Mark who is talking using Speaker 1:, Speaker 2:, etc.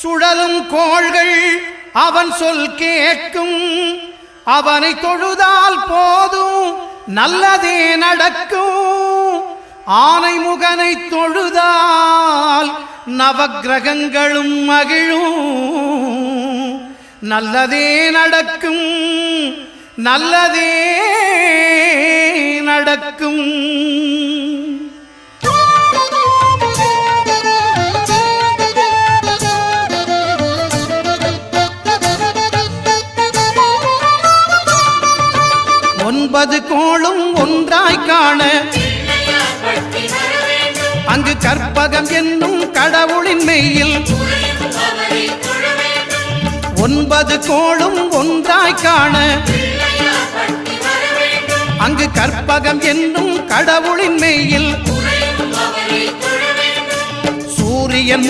Speaker 1: சுழலும் கோள்கள் அவன் சொல் கேட்கும். அவனை தொழுதால் போதும் நல்லதே நடக்கும். ஆனை முகனை தொழுதால் நவக்கிரகங்களும் மகிழும். நல்லதே நடக்கும், நல்லதே நடக்கும். ஒன்பது கோளும் ஒன்றாய் காண அங்கு கற்பகம் என்னும் கடவுளின் மெய்யில். ஒன்பது கோளும் ஒன்றாய் காண அங்கு கற்பகம் என்னும் கடவுளின் மெய்யில். சூரியன்